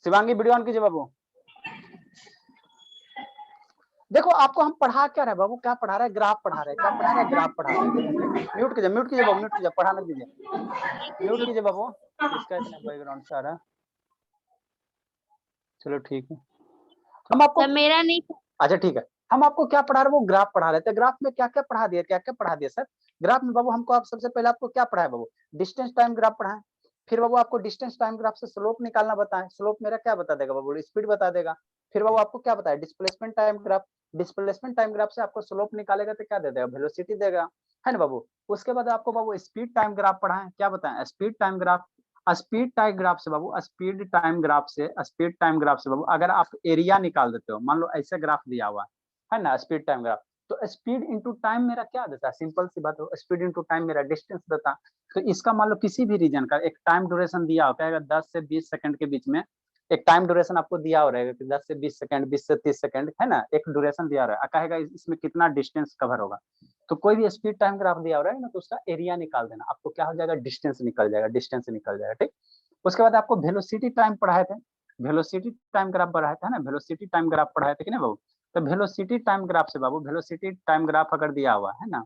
Shivangi video on कीजिए बाबू। देखो आपको हम पढ़ा क्या रहे बाबू, क्या पढ़ा रहे, ग्राफ पढ़ा रहे, क्या पढ़ा रहे, ग्राफ पढ़ा रहे। म्यूट कीजिए बाबू, म्यूट कीजिए, पढ़ाने दीजिए, म्यूट कीजिए बाबू। इसका इतना बैकग्राउंड से आ रहा है। चलो ठीक है, हम आपको मेरा नहीं। अच्छा ठीक है, हम आपको क्या पढ़ा रहे, वो ग्राफ पढ़ा रहे थे। ग्राफ में क्या क्या पढ़ा दिया, क्या क्या पढ़ा दिया सर ग्राफ में बाबू हमको। आप सबसे पहले आपको क्या पढ़ाया बाबू, डिस्टेंस टाइम ग्राफ पढ़ाए। फिर बाबू आपको डिस्टेंस टाइम ग्राफ से स्लोप निकालना बताएं। स्लोप मेरा क्या बता देगा बाबू, स्पीड बता देगा। फिर बाबू आपको क्या बताया, displacement time graph. Displacement time graph से आपको स्लोप निकालेगा तो क्या दे देगा, वेलोसिटी देगा, है ना बाबू। उसके बाद आपको बाबू स्पीड टाइम ग्राफ पढ़ाएं। क्या बताएं, speed time graph. Speed time graph से बाबू, स्पीड टाइम ग्राफ से बाबू अगर आप एरिया निकाल देते हो, मान लो ऐसे ग्राफ दिया हुआ है ना, स्पीड टाइम ग्राफ, तो स्पीड इंटू टाइम मेरा क्या देता है, सिंपल सी बात हो, स्पीड इंटू टाइम मेरा डिस्टेंस देता। तो इसका मान लो किसी भी रीजन का एक टाइम ड्यूरेशन दिया होता है, 10 से 20 सेकंड के बीच में एक टाइम ड्यूरेशन आपको दिया हो रहेगा कि 10 से 20 सेकंड, 20 से 30 सेकंड, है ना, एक ड्यूरेशन दिया रहा है, कहेगा इसमें कितना डिस्टेंस कवर होगा। तो कोई भी स्पीड टाइम ग्राफ दिया हो रहा है ना, तो उसका एरिया निकाल देना, आपको क्या हो जाएगा, डिस्टेंस निकल जाएगा, डिस्टेंस निकल जाएगा, ठीक। उसके बाद आपको वेलोसिटी टाइम पढ़ाए थे, वेलोसिटी टाइम ग्राफ पढ़ाए थे ना, वेलोसिटी टाइम ग्राफ पढ़ाए थे कि नहीं बाबू। तो वेलोसिटी टाइम ग्राफ से बाबू, वेलोसिटी टाइम ग्राफ अगर दिया हुआ है ना,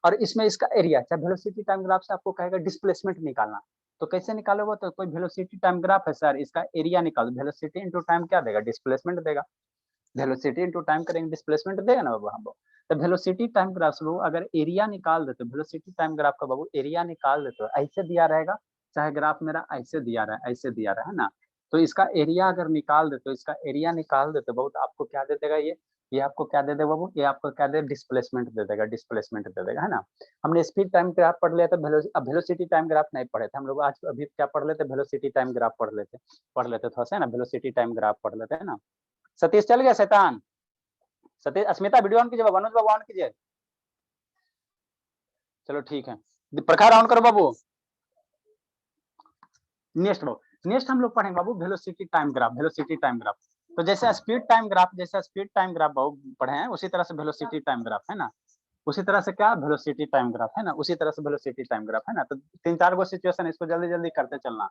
और इसमें इसका एरिया, चाहे वेलोसिटी टाइम ग्राफ से आपको कहेगा डिस्प्लेसमेंट निकालना, तो कैसे निकालोगे, तो कोई वेलोसिटी टाइम ग्राफ है सर, इसका एरिया निकालो, वेलोसिटी इंटू टाइम क्या देगा, डिस्प्लेसमेंट देगा। वेलोसिटी इंटू टाइम करेंगे, डिस्प्लेसमेंट देगा ना बाबू हम लोग। तो वेलोसिटी टाइम ग्राफ से बाबू अगर एरिया निकाल देते, वेलोसिटी टाइम ग्राफ का बाबू एरिया निकाल देते, ऐसे दिया रहेगा, चाहे ग्राफ मेरा ऐसे दिया रहा है, ऐसे दिया रहा है ना, तो इसका एरिया अगर निकाल दे, तो इसका एरिया निकाल देते बाबू, तो आपको क्या दे देगा, ये आपको क्या दे देगा बाबू, ये आपको क्या दे, डिस्प्लेसमेंट दे देगा, डिस्प्लेसमेंट दे देगा, है ना। हमने स्पीड टाइम ग्राफ पढ़ लिया था, वेलोसिटी टाइम ग्राफ नहीं पढ़े थे हम लोग। आज अभी क्या पढ़ लेते, वेलोसिटी टाइम ग्राफ पढ़ लेते थोड़ा सा, है ना, वेलोसिटी टाइम ग्राफ पढ़ लेते हैं ना। सतीश चल गया शैतान, सतीश, अस्मिता वीडियो ऑन कीजिए, मनोज बाबू ऑन कीजिए। चलो ठीक है, प्रखर ऑन करो बाबू। नेक्स्ट बाबू, नेक्स्ट हम लोग पढ़ेंगे बाबू velocity time graph, velocity time graph. तो जैसे स्पीड टाइम ग्राफ, जैसे स्पीड टाइम ग्राफ बाबू पढ़े हैं, उसी तरह से वेलोसिटी टाइम ग्राफ, है ना। उसी तरह से क्या, वेलोसिटी टाइम ग्राफ, है ना, उसी तरह से वेलोसिटी टाइम ग्राफ, है ना। तो 3-4 गो सिचुएशन, इसको जल्दी जल्दी करते चलना।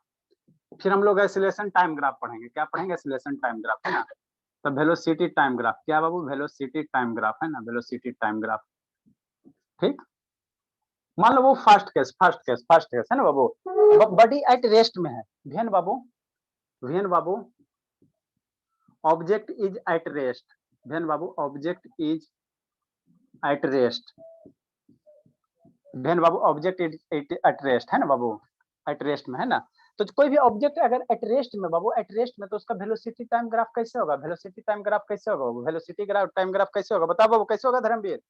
फिर हम लोग एक्सीलरेशन टाइम ग्राफ पढ़ेंगे। क्या पढ़ेंगे, एक्सीलरेशन टाइम ग्राफ, है ना। तो वेलोसिटी टाइम ग्राफ क्या बाबू, वेलोसिटी टाइम ग्राफ, है ना, वेलोसिटी टाइम ग्राफ, ठीक। मान लो वो फर्स्ट केस है ना बाबू, बॉडी एट रेस्ट में है, वीएन बाबू object is at rest, when बाबू object is at rest, when बाबू ऑब्जेक्ट इज एट रेस्ट, है ना बाबू, एट रेस्ट में, है ना। तो कोई भी ऑब्जेक्ट अगर एट रेस्ट में बाबू, एट रेस्ट में, तो उसका वेलोसिटी टाइम ग्राफ कैसे होगा, वेलोसिटी टाइम ग्राफ कैसे होगा बाबू, वेलोसिटी ग्राफ टाइम ग्राफ कैसे होगा, बताओ बाबू कैसे होगा धर्मवीर।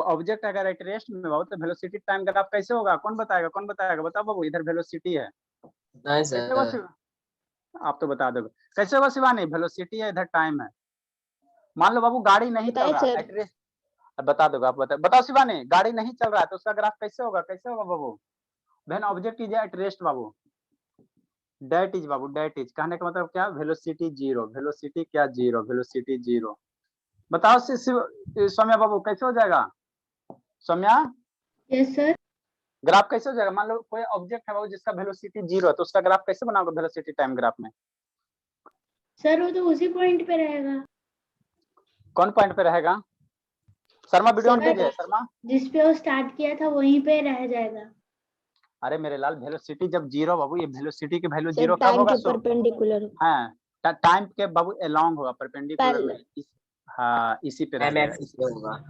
ऑब्जेक्ट अगर एट रेस्ट में हो तो वेलोसिटी टाइम ग्राफ कैसे होगा, कौन बताएगा बताओ बाबू। इधर वेलोसिटी है, कैसे होगा, आप तो बता दोगे कैसे होगा शिवानी, वेलोसिटी है, इधर टाइम है। मान लो बाबू गाड़ी नहीं चल रहा एट रेस्ट, बता दोगे आप, बताओ शिवानी, गाड़ी नहीं चल रहा है तो उसका ग्राफ कैसे होगा बाबू, when object is at rest बाबू, डेट इज बाबू, डेट इज कहने का मतलब क्या, वेलोसिटी जीरो, वेलोसिटी क्या जीरो, वेलोसिटी जीरो। बताओ सौम्या बाबू कैसे हो जाएगा, सौम्या। Yes sir. ग्राफ कैसे हो जाएगा, मान लो कोई ऑब्जेक्ट है बाबू जिसका वेलोसिटी जीरो है, तो उसका ग्राफ कैसे बनाओगे वेलोसिटी टाइम ग्राफ में। सर वो तो उसी पॉइंट पे रहेगा। कौन पॉइंट पे रहेगा, शर्मा वीडियो ऑन कीजिए शर्मा। जिस पे वो स्टार्ट किया था वहीं पे रह जाएगा। अरे मेरे लाल, वेलोसिटी जब जीरो बाबू, ये वेलोसिटी की वैल्यू जीरो कब होगा, परपेंडिकुलर हाँ टाइम के बाबू अलोंग होगा, परपेंडिकुलर में, हाँ इसी पे रह जाएगा,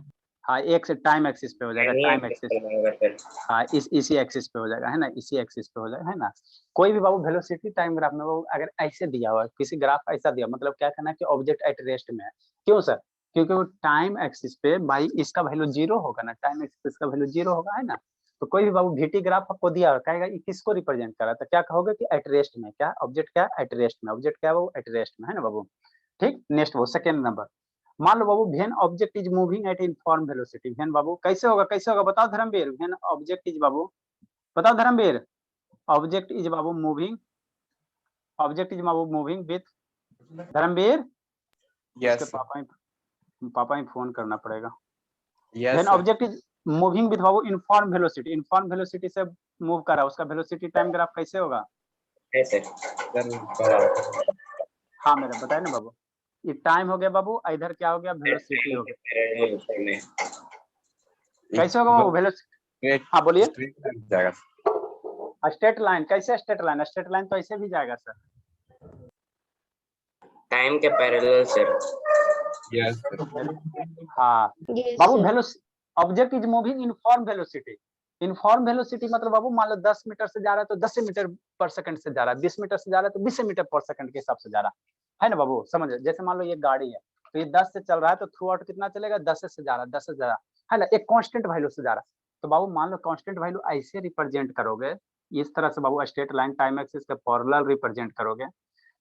हाँ एक से टाइम एक्सिस पे हो जाएगा, टाइम एक्सिस, हाँ इसी एक्सिस पे हो जाएगा, है ना, इसी एक्सिस पे हो जाएगा, है ना। कोई भी बाबू वेलोसिटी टाइम ग्राफ में वो अगर ऐसे दिया हुआ, किसी ग्राफ ऐसा दिया, मतलब क्या कहना है कि ऑब्जेक्ट एट रेस्ट में है, क्यों सर, क्योंकि वो टाइम एक्सिस पे भाई इसका वैल्यू जीरो होगा ना, टाइम एक्सिस का वैल्यू जीरो होगा, है ना। तो कोई भी बाबू वीटी ग्राफ आपको दिया कहेगा ये किसको रिप्रेजेंट कर रहा था, क्या कहोगे कि एट रेस्ट में, क्या ऑब्जेक्ट क्या एट रेस्ट में, ऑब्जेक्ट क्या वो एट रेस्ट में, है ना बाबू, ठीक। नेक्स्ट वो सेकंड नंबर, मान लो बाबू when object is moving at uniform velocity, when बाबू कैसे होगा बताओ धर्मवीर, व्हेन ऑब्जेक्ट इज बाबू, बताओ धर्मवीर, ऑब्जेक्ट इज बाबू मूविंग, ऑब्जेक्ट इज बाबू मूविंग विथ, धर्मवीर यस पापा ही फोन करना पड़ेगा। Yes when object is moving with बाबू इनफॉर्म वेलोसिटी से मूव कर रहा है, उसका वेलोसिटी टाइम ग्राफ कैसे होगा, है सर। हाँ मेरा बताए ना बाबू, ये टाइम हो गया बाबू, इधर क्या हो गया, वेलोसिटी हो गया। कैसे होगा बाबू वेलोसिटी? हाँ बोलिए। स्ट्रेट लाइन, कैसे स्ट्रेट लाइन? स्ट्रेट लाइन तो ऐसे भी जाएगा सर। टाइम के पैरेलल सर। यस हाँ Yes, Babu, sir. Object is moving inform velocity. Inform velocity मतलब बाबू मान लो 10 मीटर से जा रहा है तो 10 मीटर पर सेकंड से जा रहा है, 20 मीटर से जा रहा है तो 20 मीटर पर सेकंड के हिसाब से जा रहा है ना बाबू? समझ, जैसे मान लो ये गाड़ी है तो ये 10 से चल रहा है तो थ्रू आउट कितना चलेगा, 10 से जा रहा है, 10 से जा रहा है ना, एक कांस्टेंट वैल्यू से जा रहा है। तो बाबू मान लो कांस्टेंट वैल्यू ऐसे रिप्रेजेंट करोगे, इस तरह से बाबू स्ट्रेट लाइन टाइम एक्सिस के पैरेलल रिप्रेजेंट करोगे,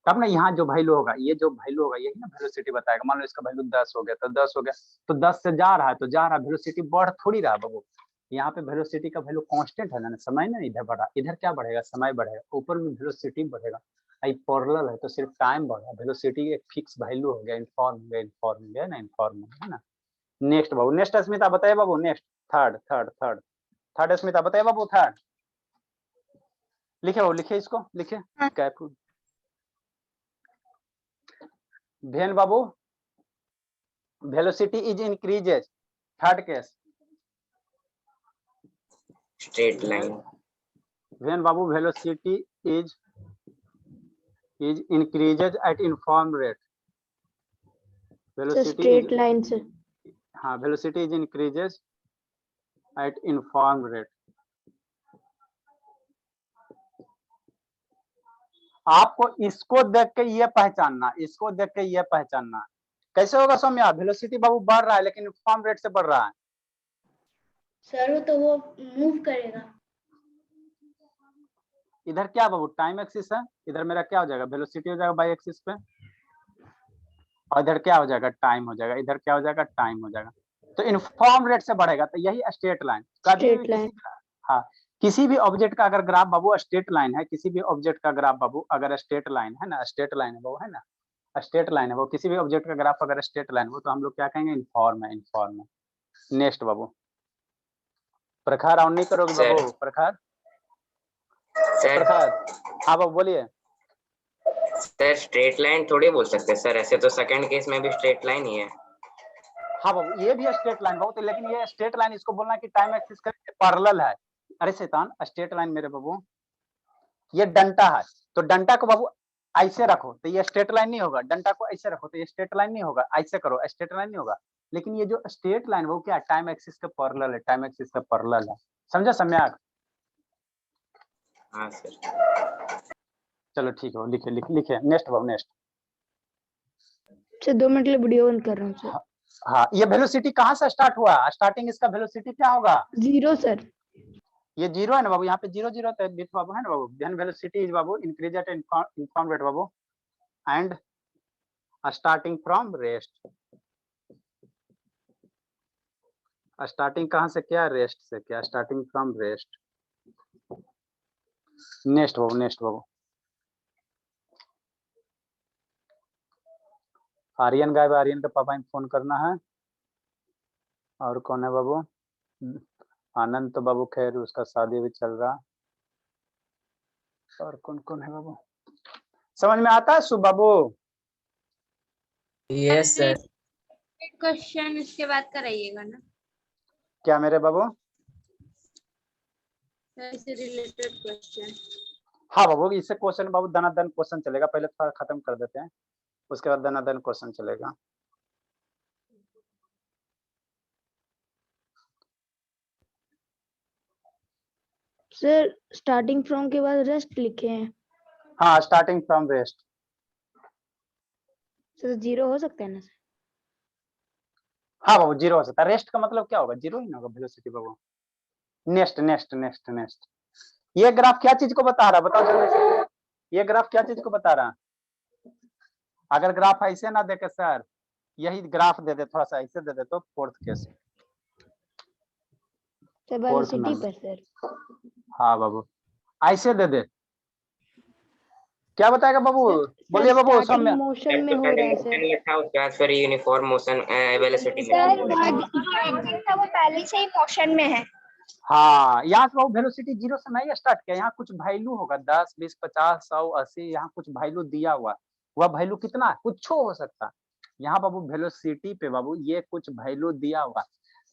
तब ना यहाँ जो वैल्यू होगा, ये जो वैल्यू होगा यही ना वेलोसिटी बताएगा। मान लो इसका वैल्यू 10 हो गया तो 10 हो गया, तो 10 से जा रहा है तो जा रहा है, वेलोसिटी बढ़ थोड़ी रहा बाबू। यहाँ पे वेलोसिटी का वैल्यू कांस्टेंट है ना, समय ना इधर बढ़ा, इधर क्या बढ़ेगा, समय बढ़ेगा, ऊपर में वेलोसिटी बढ़ेगा। आई पैरेलल है तो सिर्फ टाइम बढ़ा, वेलोसिटी एक फिक्स वैल्यू हो गया, इनफॉर्म हो गया ना, इनफॉर्म है ना। नेक्स्ट बाबू, नेक्स्ट अस्मिता बताइए बाबू, नेक्स्ट थर्ड अस्मिता बताइए बाबू, थर्ड लिखे बाबू, लिखे इसको, लिखे कैप भेन बाबू, velocity is increases, third case straight line. भेन बाबू, velocity is increases at uniform rate. So velocity straight line, sir. हाँ, velocity is increases at uniform rate. आपको इसको देख के ये पहचानना, इसको देख के ये पहचानना कैसे होगा सौम्या, वेलोसिटी बाबू बढ़ रहा है लेकिन यूनिफॉर्म रेट से बढ़ रहा है। सर वो मूव करेगा। इधर क्या बाबू, टाइम एक्सिस है, इधर मेरा क्या हो जाएगा, वेलोसिटी हो जाएगा बाई एक्सिस पे, और इधर क्या हो जाएगा, टाइम हो जाएगा, इधर क्या हो जाएगा, टाइम हो जाएगा। तो यूनिफॉर्म रेट से बढ़ेगा, तो यही स्ट्रेट लाइन कभी भी Straight line. हाँ, किसी भी ऑब्जेक्ट का अगर ग्राफ बाबू स्ट्रेट लाइन है, किसी भी ऑब्जेक्ट का ग्राफ बाबू अगर स्ट्रेट लाइन है ना, स्ट्रेट लाइन है बाबू, है ना, स्ट्रेट लाइन है वो, किसी भी ऑब्जेक्ट का ग्राफ अगर स्ट्रेट लाइन हो तो हम लोग क्या कहेंगे, इनफॉर्म है, इनफॉर्म है। नेक्स्ट बाबू, प्रखर ऑन नहीं करोगे बाबू, प्रखर प्रखर, हाँ बाबू बोलिए। सर स्ट्रेट लाइन थोड़ी बोल सकते सर, ऐसे तो सेकंड केस में भी स्ट्रेट लाइन ही है। हाँ बाबू, ये भी स्ट्रेट लाइन बाबू, तो लेकिन ये स्ट्रेट लाइन इसको बोलना कि टाइम एक्सिस का पैरेलल है। अरे शैतान, स्ट्रेट लाइन मेरे बाबू ये डंटा है, तो डंटा को बाबू ऐसे रखो तो ये स्ट्रेट लाइन नहीं होगा, डंटा को ऐसे रखो तो ये स्ट्रेट लाइन नहीं होगा, ऐसे करो स्ट्रेट लाइन नहीं होगा। लेकिन ये जो स्ट्रेट लाइन वो क्या, टाइम एक्सिस का पैरेलल है, टाइम एक्सिस का पैरेलल है, समझा सम्यक? हाँ सर। चलो ठीक है, लिखे लिखे लिखे, नेक्स्ट बाबू, नेक्स्ट। सर 2 मिनट के लिए वीडियो ऑन कर रहा हूँ सर। हाँ, ये वेलोसिटी कहाँ से स्टार्ट हुआ, स्टार्टिंग इसका वेलोसिटी क्या होगा, 0 सर। ये 0 है ना बाबू, यहाँ पे 0 0 तो बिट बाबू है ना बाबू, देन वेलोसिटी इज बाबू इंक्रीज एट इनफॉर्म रेट बाबू and starting from rest. Starting कहाँ से, क्या रेस्ट से, क्या स्टार्टिंग फ्रॉम रेस्ट। नेक्स्ट बाबू, नेक्स्ट बाबू, आर्यन गायब, आर्यन के पापा ने फोन करना है। और कौन है बाबू, आनंद तो बाबू खैर उसका शादी भी चल रहा। और कौन कौन है बाबू, समझ में आता है सुब बाबू? Yes sir. क्वेश्चन इसके बाद कराइएगा ना, क्या मेरे बाबू? इससे रिलेटेड क्वेश्चन। हाँ बाबू, इससे क्वेश्चन बाबू दनादन क्वेश्चन चलेगा, पहले थोड़ा खत्म कर देते हैं, उसके बाद दनादन क्वेश्चन चलेगा। सर स्टार्टिंग फ्रॉम के बाद रेस्ट लिखे हैं। हाँ, स्टार्टिंग फ्रॉम रेस्ट। सर 0 हो सकता है ना सर? हाँ बाबू 0 हो सकता है, रेस्ट का मतलब क्या होगा, 0 ही ना होगा वेलोसिटी बाबू। नेक्स्ट नेक्स्ट नेक्स्ट नेक्स्ट, ये ग्राफ क्या चीज को बता रहा है, बताओ जल्दी से, ये ग्राफ क्या चीज को बता रहा है? अगर ग्राफ ऐसे ना देखे सर, यही ग्राफ दे दे, थोड़ा सा ऐसे दे दे तो फोर्थ केस, सर वेलोसिटी पर सर। हाँ बाबू ऐसे दे दे, क्या बताएगा बाबू, बोलिए बाबू। स्टार्टिंग मोशन में हो रहा है सर। लिखा उसके बाद फिर यूनिफॉर्म मोशन वेलोसिटी में। सर वो पहले से ही मोशन में है, हाँ, यहाँ से बाबू वेलोसिटी 0 से नहीं स्टार्ट किया, यहाँ कुछ वैल्यू होगा 10, 20, 50, 100, 80, यहाँ कुछ वैल्यू दिया हुआ, वह वैल्यू कितना है, कुछ हो सकता है। यहाँ बाबू वेलोसिटी पे बाबू ये कुछ वैल्यू दिया हुआ,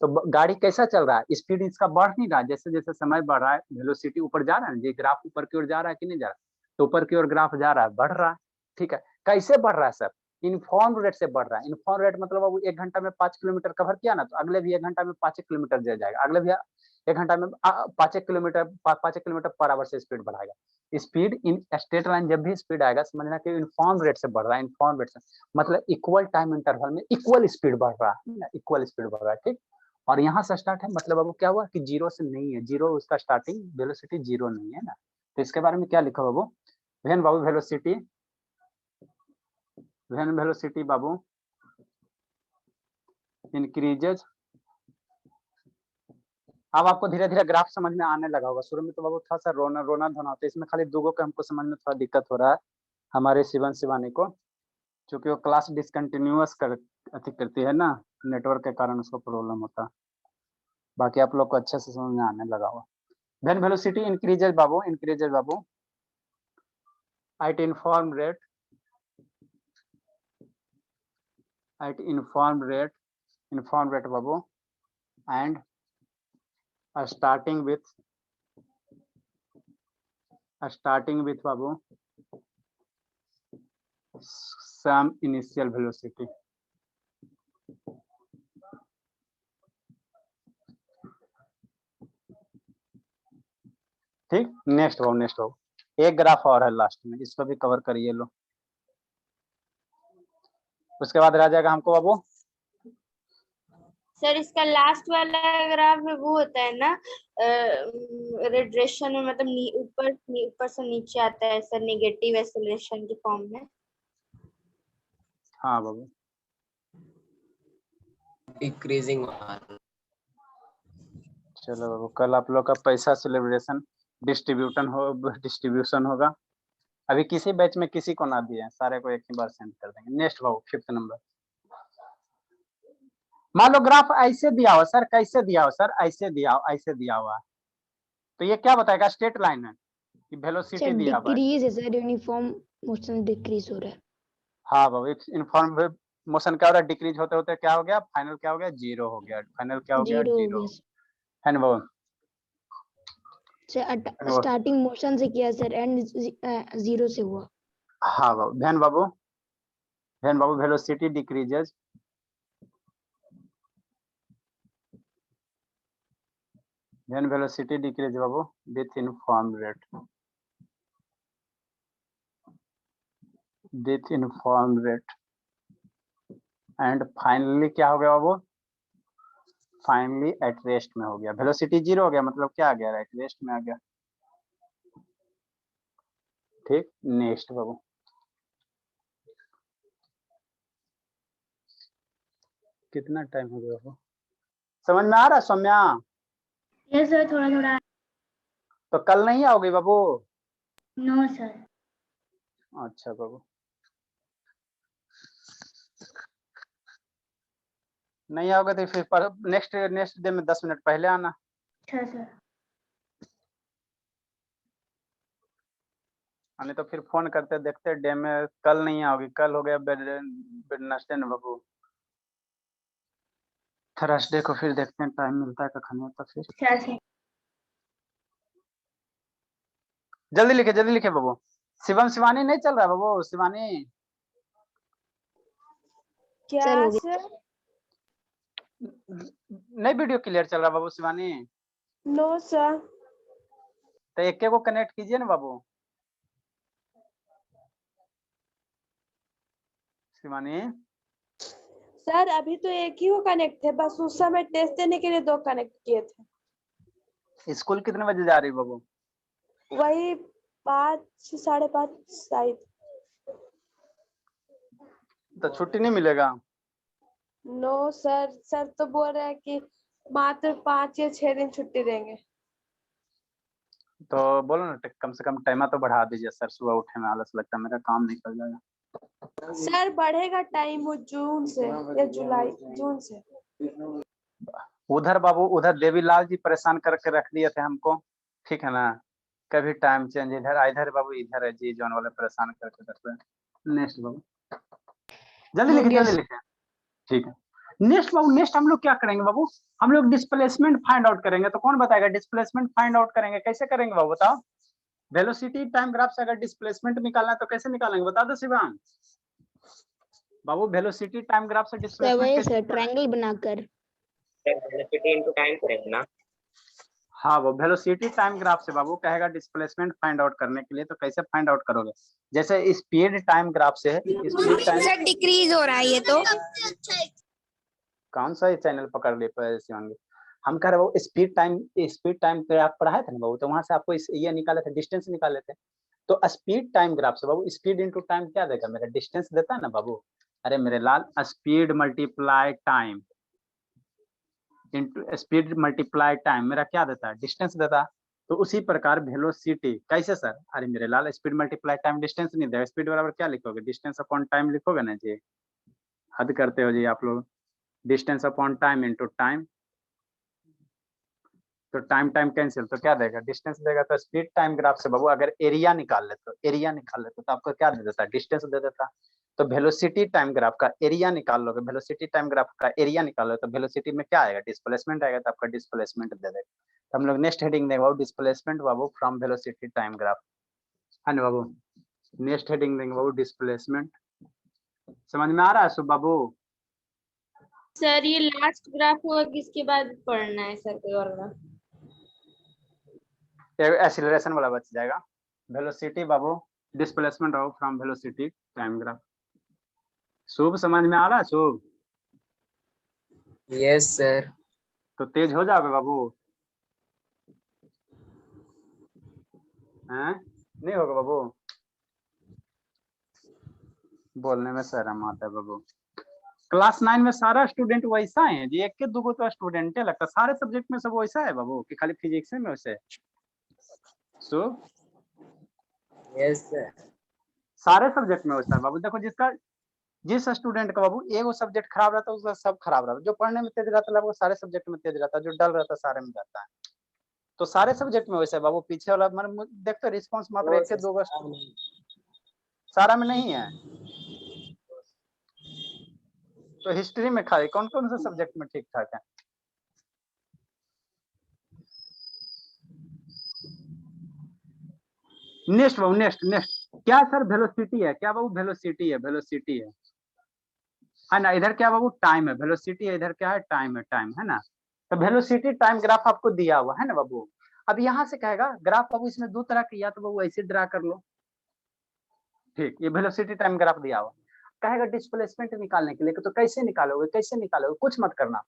तो गाड़ी कैसा चल रहा है, स्पीड इसका बढ़ नहीं रहा, जैसे जैसे समय बढ़ रहा है वेलोसिटी ऊपर जा रहा है, ये ग्राफ ऊपर की ओर जा रहा है कि नहीं जा रहा, तो ऊपर की ओर ग्राफ जा रहा है, बढ़ रहा है। ठीक है, कैसे बढ़ रहा है सर, यूनिफॉर्म रेट से बढ़ रहा है। यूनिफॉर्म रेट मतलब बाबू 1 घंटा में 5 किलोमीटर कवर किया ना, तो अगले भी 1 घंटा में 5 किलोमीटर दे जाएगा, अगले भी 1 घंटा में 5 किलोमीटर पर आवर से स्पीड बढ़ाएगा। स्पीड इन स्ट्रेट लाइन जब भी स्पीड आएगा समझना कि यूनिफॉर्म रेट से बढ़ रहा है, यूनिफॉर्म रेट से मतलब इक्वल टाइम इंटरवल में इक्वल स्पीड बढ़ रहा है, इक्वल स्पीड बढ़ रहा है। ठीक, और यहाँ से स्टार्ट है मतलब बाबू क्या हुआ कि 0 से नहीं है, 0 उसका स्टार्टिंग वेलोसिटी 0 नहीं है ना, तो इसके बारे में क्या लिखा बाबू, व्हेन बाबू वेलोसिटी, व्हेन वेलोसिटी बाबू इंक्रीजेज। अब आपको धीरे धीरे ग्राफ समझ में आने लगा होगा, शुरू में तो बाबू थोड़ा सा रोना धोना होता है, इसमें खाली दूगो के हमको समझ में थोड़ा दिक्कत हो रहा है हमारे शिवन शिवानी को, क्योंकि वो क्लास डिसकंटिन्यूअस करती है ना, नेटवर्क के कारण उसको प्रॉब्लम होता है, बाकी आप लोग को अच्छे से समझ में आने लगा होगा। When velocity increases Babu at informed rate Babu and starting with Babu some initial velocity। ठीक, नेक्स्ट बाबू एक ग्राफ और है लास्ट में, इसको भी कवर करिए लो, उसके बाद रह जाएगा हमको बाबू। सर इसका लास्ट वाला ग्राफ वो होता है ना रिग्रेशन में, मतलब ऊपर से नीचे आता है सर, नेगेटिव एक्सेलरेशन की फॉर्म में। हाँ बाबू, डिक्रीजिंग। चलो बाबू, कल आप लोग का पैसा सेलिब्रेशन डिस्ट्रीब्यूशन होगा, अभी किसी बैच में किसी को ना दिए, सारे को एक ही बार सेंड कर देंगे। नेक्स्ट बाबू 5th नंबर, मान लो ग्राफ ऐसे दिया हो सर, कैसे दिया हो सर, ऐसे दिया हुआ, तो ये क्या बताएगा, स्ट्रेट लाइन है कि वेलोसिटी दिया हुआ है। डिक्रीज है सर, यूनिफॉर्म मोशन डिक्रीज हो रहा है। हाँ बाबू, यूनिफॉर्म मोशन क्या हो रहा है, डिक्रीज होते होते क्या हो गया, फाइनल क्या हो गया, 0 हो गया, फाइनल क्या हो गया, 0 है ना बाबू। स्टार्टिंग मोशन से किया सर, एंड 0 से हुआ। हाँ बाबू, ध्यान बाबू वेलोसिटी डिक्रीजेज बाबू with uniform rate and finally क्या हो गया बाबू, फाइनली एट रेस्ट में हो गया, वेलोसिटी 0 हो गया, मतलब क्या आ गया, एट रेस्ट में आ गया। ठीक, नेक्स्ट बाबू, कितना टाइम हो गया बाबू, समझ में आ रहा है सौम्या? यस सर, थोड़ा थोड़ा। तो कल नहीं आओगे बाबू? No sir. अच्छा बाबू, नहीं आओगे तो फिर नेक्स्ट डे में 10 मिनट पहले आना। अच्छा सर। नहीं तो फिर फोन करते देखते डे में, कल नहीं आओगी, कल हो गया वेडनेसडे ना बाबू, थर्सडे को फिर देखते हैं टाइम मिलता है कखन, तो फिर अच्छा सर। जल्दी लिखे बाबू। शिवम शिवानी नहीं चल रहा बाबू, शिवानी क्या सर? नहीं वीडियो क्लियर चल रहा बाबू शिवानी? No sir. तो एक को कनेक्ट कीजिए ना बाबू शिवानी। सर अभी तो एक ही वो कनेक्ट थे, बस उस समय टेस्ट देने के लिए 2 कनेक्ट किए थे। स्कूल कितने बजे जा रही बाबू? वही 5 से 5:30 शायद। तो छुट्टी नहीं मिलेगा? नो सर, सर तो बोल रहे हैं कि मात्र 5 या 6 दिन छुट्टी देंगे। तो बोलो ना कम से कम टाइम तो बढ़ा दीजिए सर, सुबह उठने में आलस लगता है, मेरा काम निकल जाएगा। सर बढ़ेगा टाइम वो जून से या जून से। उधर बाबू उधर देवीलाल जी परेशान करके रख दिए थे हमको, ठीक है ना, कभी टाइम चेंज इधर बाबू इधर है जी जॉन वाले परेशान करके रख रहे। नेक्स्ट बाबू जल्दी लिखिए गया जल्दी लिखिए, ठीक है। नेक्स्ट बाबू नेक्स्ट हम लोग क्या करेंगे बाबू, हम लोग डिस्प्लेसमेंट फाइंड आउट करेंगे। तो कौन बताएगा डिस्प्लेसमेंट फाइंड आउट करेंगे, कैसे करेंगे बाबू बताओ। वेलोसिटी टाइम ग्राफ से अगर डिस्प्लेसमेंट निकालना है तो कैसे निकालेंगे बता दो शिवांग बाबू। वेलोसिटी टाइम ग्राफ से डिस्प्लेसमेंट कैसे सर निकालेंगे? ट्रायंगल बनाकर। वेलोसिटी इनटू टाइम करेंगे ना। हाँ वो वेलोसिटी टाइम ग्राफ से बाबू कहेगा डिस्प्लेसमेंट फाइंड आउट करने के लिए, तो कैसे फाइंड आउट करोगे, जैसे स्पीड टाइम ग्राफ से स्पीड टाइम। सर डिक्रीज हो रहा है ये तो। कौन सा चैनल पकड़ ले शिवांगी, हम कह रहे वो स्पीड टाइम पे आप पढ़ाए थे ना बाबू, तो वहां से आपको ये निकाले थे, डिस्टेंस निकाले थे। तो स्पीड टाइम ग्राफ से बाबू स्पीड इनटू टाइम क्या देगा, मेरा डिस्टेंस देता है ना बाबू। अरे मेरे लाल speed multiply time into speed multiply time मेरा क्या देता है, डिस्टेंस देता है। तो उसी प्रकार वेलोसिटी कैसे सर, अरे मेरे लाल स्पीड मल्टीप्लाई टाइम डिस्टेंस नहीं देगा, स्पीड बराबर क्या लिखोगे, डिस्टेंस अपॉन टाइम लिखोगे ना जी, हद करते हो जी आप लोग। Distance upon time into time, तो टाइम टाइम कैंसिल, तो क्या देगा डिस्टेंस देगा। तो स्पीड टाइम ग्राफ से बाबू अगर एरिया निकाल लेते तो आपको क्या दे देता, डिस्टेंस दे देता। तो वेलोसिटी टाइम ग्राफ का एरिया निकाल लोगे, वेलोसिटी टाइम ग्राफ का एरिया निकालो तो वेलोसिटी में क्या आएगा, डिस्प्लेसमेंट आएगा, तो आपका डिस्प्लेसमेंट दे देगा। तो हम लोग नेक्स्ट हेडिंग देंगे बाबू डिस्प्लेसमेंट बाबू फ्रॉम वेलोसिटी टाइम ग्राफ, है ना बाबू। नेक्स्ट हेडिंग देंगे बाबू डिस्प्लेसमेंट। समझ में आ रहा है सुब बाबू। सर ये लास्ट ग्राफ होगा किसके बाद पढ़ना है सर, कोई और ग्राफ? एक्सीलरेशन वाला बच जाएगा। वेलोसिटी बाबू डिस्प्लेसमेंट बाबू from velocity time graph. Shubh समझ में आ रहा है शुभ, Yes, sir. तो तेज हो जाओगे बाबू, हैं नहीं होगा बाबू, बोलने में शर्म आता है बाबू। क्लास 9 में सारा स्टूडेंट वैसा है जी, एक के दो तो स्टूडेंट है लगता, सारे सब्जेक्ट में सब वैसा है बाबू कि खाली फिजिक्स में वैसे। सो Yes, sir. सारे सब्जेक्ट में वैसा है बाबू। देखो जिस स्टूडेंट का बाबू एगो सब्जेक्ट खराब रहता है उसका सब खराब रहता है, जो पढ़ने में तेज रहता है वो सारे सब्जेक्ट में तेज रहता है, जो डल रहता है सारे में जाता है। तो सारे सब्जेक्ट में वैसे है बाबू। पीछे वाला मतलब देखते रिस्पॉन्स मात्र एक के दो सारा में नहीं है। तो हिस्ट्री में खाली कौन कौन से सब्जेक्ट में ठीक ठाक है। नेक्स्ट बाबू नेक्स्ट क्या सर, वेलोसिटी है क्या बाबू, वेलोसिटी है ना। इधर क्या बाबू टाइम है, वेलोसिटी है, इधर क्या है टाइम है ना। तो वेलोसिटी टाइम ग्राफ आपको दिया हुआ है ना बाबू। अब यहाँ से कहेगा ग्राफ बाबू इसमें दो तरह की, या तो बाबू ऐसे ड्रा कर लो, ठीक, ये वेलोसिटी टाइम ग्राफ दिया हुआ। कहेगा डिस्प्लेसमेंट निकालने के लिए, तो कैसे निकालोगे कुछ मत करना।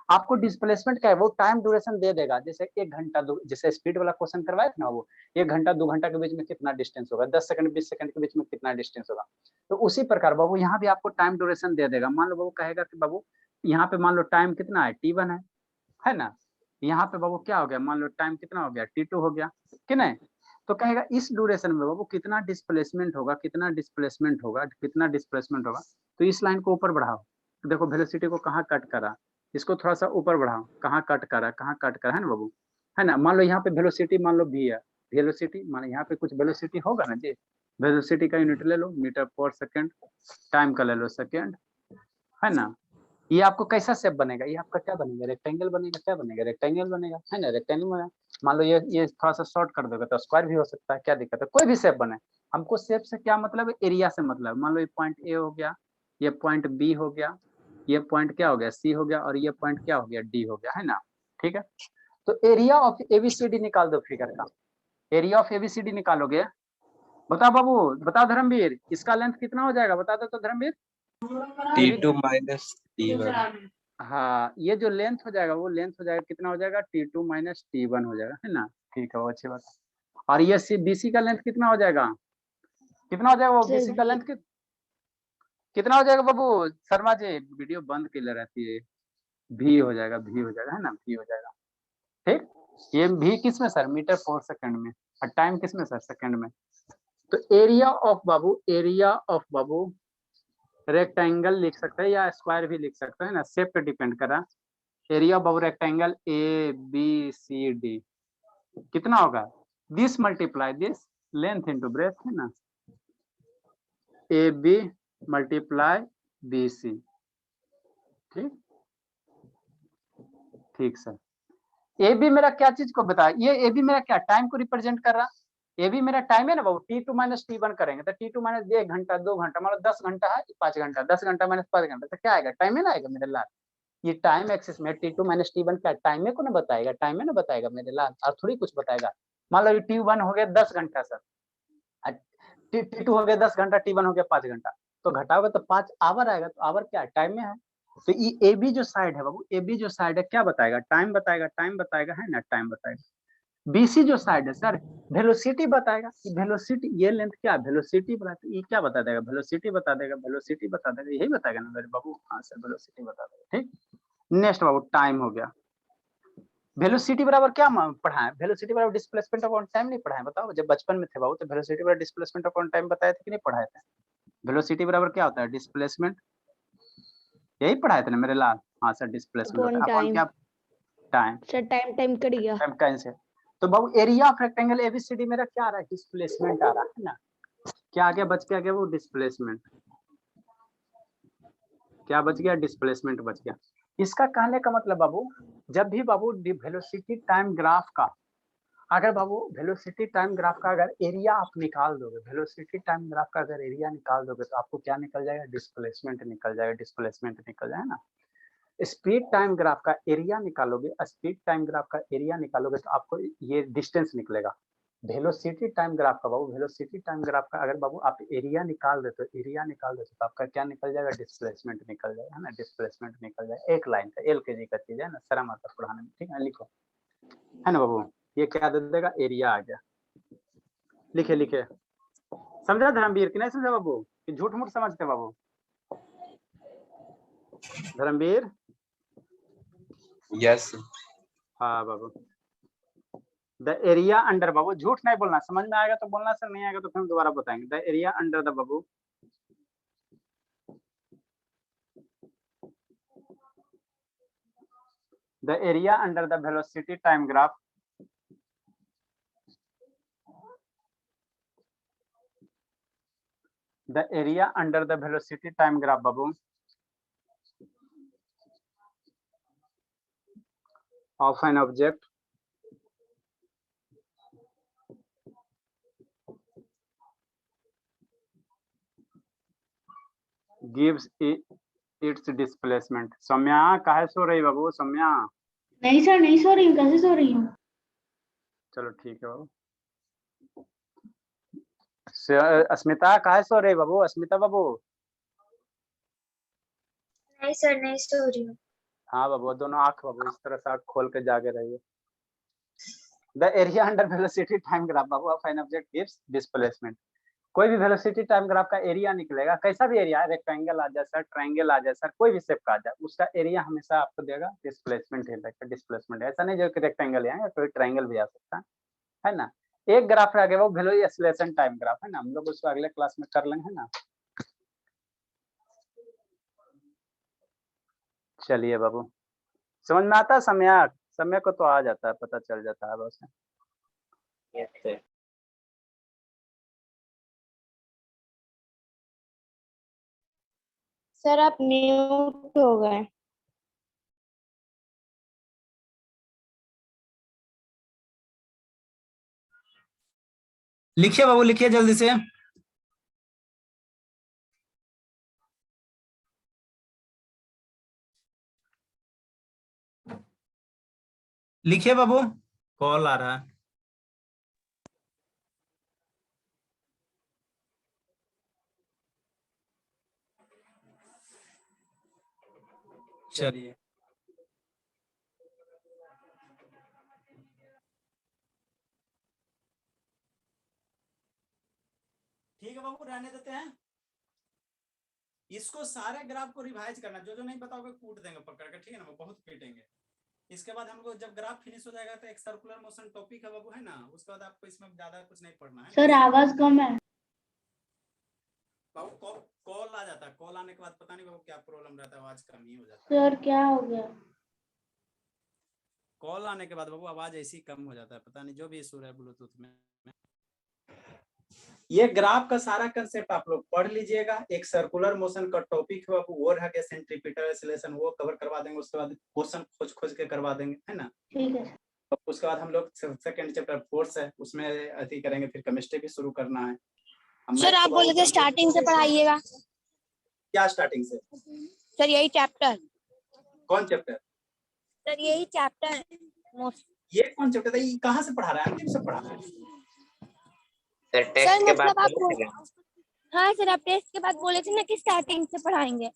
आपको डिस्प्लेसमेंट क्या है वो टाइम ड्यूरेशन दे देगा, जैसे 1 घंटा जैसे स्पीड वाला क्वेश्चन करवाए थे ना वो, 1 घंटा 2 घंटा के बीच में कितना डिस्टेंस होगा, 10 सेकंड 20 सेकंड के बीच में कितना डिस्टेंस होगा। तो उसी प्रकार बाबू यहाँ भी आपको टाइम ड्यूरेशन दे देगा। मान लो बाबू कहेगा कि बाबू यहाँ पे मान लो टाइम कितना है T1 है ना। यहाँ पे बाबू क्या हो गया, मान लो टाइम कितना हो गया T2 हो गया कि नहीं। तो कहेगा इस ड्यूरेशन में बाबू कितना डिस्प्लेसमेंट होगा। तो इस लाइन को ऊपर बढ़ाओ, देखो वेलोसिटी को कहाँ कट करा, इसको थोड़ा सा ऊपर बढ़ाओ, कहाँ कट करा है ना बाबू, है ना। मान लो यहाँ पे वेलोसिटी मान लो v है, वेलोसिटी मान यहाँ पे कुछ वेलोसिटी होगा ना जी। वेलोसिटी का यूनिट ले लो मीटर पर सेकंड, टाइम का ले लो सेकंड, है ना। ये आपको कैसा शेप बनेगा, ये आपका क्या बनेगा, रेक्टेंगल बनेगा, क्या बनेगा रेक्टेंगल बनेगा, है ना। रेक्टेंगल बनेगा। मान लो ये थोड़ा सा शॉर्ट कर दोगे तो स्क्वायर भी हो सकता है, क्या दिक्कत है, कोई भी शेप बने। हमको शेप से क्या मतलब है, एरिया से मतलब। मान लो ये पॉइंट ए हो गया, ये पॉइंट बी हो गया, ये पॉइंट क्या हो गया सी हो गया, और ये पॉइंट क्या हो गया डी हो गया, है ना। ठीक है, तो एरिया ऑफ एबीसीडी निकाल दो फिगर का। एरिया ऑफ एबीसीडी निकालोगे, बताओ बाबू, बताओ धर्मवीर, इसका लेंथ कितना हो जाएगा, बता दो तो धर्मवीर। T2 minus T1. हाँ, ये जो लेंथ हो जाएगा वो लेंथ हो जाएगा कितना हो जाएगा T2 माइनस T1 हो जाएगा, है ना। ठीक है, वो अच्छी बात। और ये बीसी का लेंथ कितना हो जाएगा, वो बीसी का लेंथ कितना हो जाएगा बाबू शर्मा जी, वीडियो बंद के लिए रहती है। भी हो जाएगा है ना, भी हो जाएगा। ठीक, ये भी किस में सर, मीटर पर सेकंड में, और टाइम किस में सर, सेकंड में। तो एरिया ऑफ बाबू रेक्टेंगल लिख सकते हैं या स्क्वायर भी लिख सकते हैं ना, शेप पे डिपेंड कर रहा है। Area of rectangle A B C D कितना होगा, this multiply this length into breadth है ना, A B multiply B C. ठीक ठीक सर। ए बी मेरा क्या चीज को बता, ये ए बी मेरा क्या टाइम को रिप्रेजेंट कर रहा, ए बी मेरा टाइम है ना बाबू, T2 माइनस T1 करेंगे तो T2 माइनस 1 घंटा 2 घंटा मतलब 10 घंटा है 5 घंटा, 10 घंटा माइनस 5 घंटा तो क्या आएगा, टाइम है ना आएगा मेरे लाल। ये टाइम एक्सिस में T2 माइनस T1 क्या टाइम में को ना बताएगा, टाइम में ना बताएगा मेरे लाल, और थोड़ी कुछ बताएगा। मान लो T1 हो गया 10 घंटा सर, T2 हो गया 10 घंटा, T1 हो गया 5 घंटा, तो घटाओगे तो 5 आवर आएगा, तो आवर क्या टाइम में है। तो ये ए बी जो साइड है बाबू, ए बी जो साइड है क्या बताएगा, टाइम बताएगा, टाइम बताएगा है ना, टाइम बताएगा। बीसी जो साइड है सर वेलोसिटी बताएगा, वेलोसिटी ये लेंथ क्या वेलोसिटी बताता है, ये क्या बता देगा वेलोसिटी बता देगा, वेलोसिटी बता देगा, यही बताएगा ना मेरे बाबू। हाँ सर वेलोसिटी बता देगा। ठीक नेक्स्ट बाबू टाइम हो गया, वेलोसिटी बराबर क्या पढ़ा है, वेलोसिटी बराबर डिस्प्लेसमेंट अपॉन टाइम नहीं पढ़ा है, बताओ जब बचपन में थे बाबू तो वेलोसिटी बराबर डिस्प्लेसमेंट अपॉन टाइम बताए थे कि नहीं पढ़ाए थे। वेलोसिटी बराबर क्या होता है डिस्प्लेसमेंट, यही पढ़ाए थे ना मेरे लाल। हाँ सर डिस्प्लेसमेंट Upon होता है अपॉन time. क्या टाइम, सर टाइम कट गया। Time cancel. तो बाबू एरिया ऑफ रेक्टेंगल एबीसीडी मेरा क्या आ रहा है डिस्प्लेसमेंट आ रहा है ना, क्या आगे बच के आ गया वो डिस्प्लेसमेंट, क्या बच गया डिस्प्लेसमेंट बच गया। इसका कहने का मतलब बाबू जब भी बाबू वेलोसिटी टाइम ग्राफ का अगर बाबू वेलोसिटी टाइम ग्राफ का अगर एरिया आप निकाल दोगे, वेलोसिटी टाइम ग्राफ का अगर एरिया निकाल दोगे तो आपको क्या निकल जाएगा डिस्प्लेसमेंट निकल जाएगा, डिस्प्लेसमेंट निकल जाएगा ना। स्पीड टाइम ग्राफ का एरिया निकालोगे, स्पीड टाइम ग्राफ का एरिया निकालोगे तो आपको ये डिस्टेंस निकलेगा। वेलोसिटी टाइम ग्राफ का बाबू, वेलोसिटी टाइम ग्राफ का अगर बाबू आप एरिया निकाल देते हो, एरिया निकाल देते तो आपका क्या निकल जाएगा डिस्प्लेसमेंट निकल जाएगा है ना, डिस्प्लेसमेंट निकल जाएगा। एक लाइन का LKG का चीज है ना, शर्म आता है पढ़ाने में। ठीक है लिखो है ना बाबू, ये क्या दे देगा एरिया आ गया, लिखे लिखे समझा धर्मवीर कि नहीं समझा बाबू, कि झूठ मूठ समझते बाबू धर्मवीर। यस हाँ बाबू द एरिया अंडर बाबू, झूठ नहीं बोलना, समझ में आएगा तो बोलना सर, नहीं आएगा तो फिर दोबारा बताएंगे। द एरिया अंडर द बाबू the area under the velocity time graph the area under the velocity time graph बाबू of an object gives its displacement। Saumya काहे सो रही बाबू, सौम्या नहीं सर नहीं सो रही हूँ, कैसे सो रही हूँ। चलो ठीक है बाबू। अस्मिता काहे सो रही बाबू, अस्मिता बाबू। नहीं सर नहीं सो रही हूँ। हाँ बाबू दोनों आंख बाबू इस तरह से आंख खोल के जागे रहिए। The area under velocity time graph बाबू of an object gives displacement. कोई भी वेलोसिटी टाइम ग्राफ का एरिया निकलेगा, कैसा भी एरिया है, रेक्टेंगल आ जाए सर, ट्रायंगल आ जाए सर, कोई भी शेप का आ जाए, उसका एरिया हमेशा आपको देगा डिस्प्लेसमेंट ही देगा, डिस्प्लेसमेंट। ऐसा नहीं जो कि रेक्टेंगल है, कोई ट्रायंगल भी आ सकता है ना। एक ग्राफ रह गया वो वेलो एक्सेलरेशन टाइम ग्राफ है ना, हम लोग उसको अगले क्लास में कर लेंगे है ना। चलिए बाबू समझ में आता है, समय को तो आ जाता है, पता चल जाता है बस। Yes sir. सर आप म्यूट हो गए। लिखिए बाबू लिखिए जल्दी से। लिखिए बाबू, कॉल आ रहा है। चलिए ठीक है बाबू रहने देते हैं इसको, सारे ग्राफ को रिवाइज करना, जो जो नहीं पता होगा कूट देंगे पकड़ के, ठीक है ना, वो बहुत पीटेंगे। इसके बाद हमको जब ग्राफ फिनिश हो जाएगा तो एक सर्कुलर मोशन टॉपिक है बाबू है ना, उसके बाद आपको इसमें ज्यादा कुछ नहीं पढ़ना है। सर आवाज कम है। बाबू कॉल आ जाता है, कॉल आने के बाद पता नहीं बाबू क्या प्रॉब्लम रहता है, आवाज कम ही हो जाता है। सर क्या हो गया। कॉल आने के बाद बाबू आवाज ऐसी कम हो जाता है, पता नहीं जो भी इशू है ब्लूटूथ में। ये ग्राफ का सारा कंसेप्ट आप लोग पढ़ लीजिएगा। एक सर्कुलर मोशन का टॉपिक है बाबू, वो रह गया सेंट्रीपिटल एक्सीलरेशन, वो कवर करवा देंगे। उसके बाद क्वेश्चन खोज के करवा देंगे, है ना। ठीक है। तो उसके बाद हम लोग सेकंड चैप्टर फोर्स है, उसमें अति करेंगे, फिर केमिस्ट्री भी शुरू करना है। सर आप बोले थे स्टार्टिंग से पढ़ाइएगा। क्या स्टार्टिंग से? सर यही चैप्टर। कौन चैप्टर? सर यही चैप्टर। ये कौन चैप्टर था? ये कहाँ से पढ़ा रहा है? अंतिम से पढ़ा रहा है? सर टेस्ट के बाद मतलब आपको, हाँ सर आप टेस्ट के बाद बोले थे ना कि स्टार्टिंग से पढ़ाएंगे।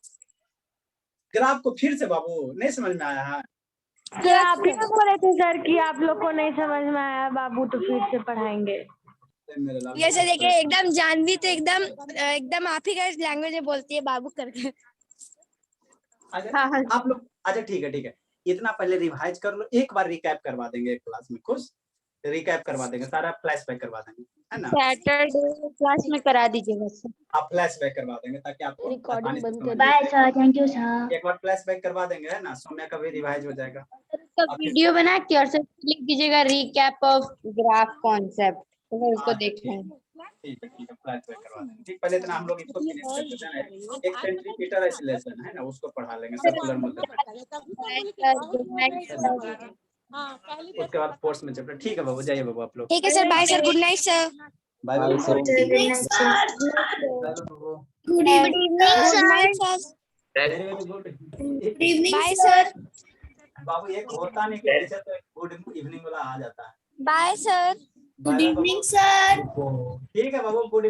ग्राफ को फिर से बाबू नहीं समझ में आया है? सर आप ही तो बोले थे सर कि आप लोग को नहीं समझ में आया बाबू तो फिर से पढ़ाएंगे। ये सर देखिए एकदम जानवी तो एकदम आप ही का लैंग्वेज में बोलती है बाबू करके। अच्छा, आप लोग अच्छा ठीक है, इतना पहले रिवाइज कर लो, एक बार रिकैप करवा देंगे एक क्लास में, खुश रिकैप करवा देंगे, सारा फ्लैशबैक करवा देंगे, है ना। सैटरडे क्लास में करा दीजिएगा सर। आप फ्लैशबैक करवा देंगे ताकि आपको रिकॉर्डिंग बंद कर bye sir, thank you sir. एक बार फ्लैशबैक करवा देंगे, है ना। सौम्या का भी रिवाइज हो जाएगा। वीडियो बना के और सर लिख दीजिएगा रिकैप ऑफ ग्राफ कॉन्सेप्ट, तो उसको देखना है। ठीक है, फ्लैशबैक करवा देंगे। ठीक, पहले इतना हम लोग इसको फिनिश कर देते हैं। एक सेंट्रीपिटल एक्सीलरेशन है ना, उसको पढ़ा लेंगे, सर्कुलर मोशन। उसके बाद फोर्स में चैप्टर। ठीक है बाबू, जाइए बाबू आप लोग। ठीक है sir, bye sir, good night sir. Bye bye sir. Good evening sir. Good evening bye sir. बाबू एक होता नहीं कि टीचर तो गुड इवनिंग वाला आ जाता है। Bye sir. Good evening sir. ठीक है बाबू, गुड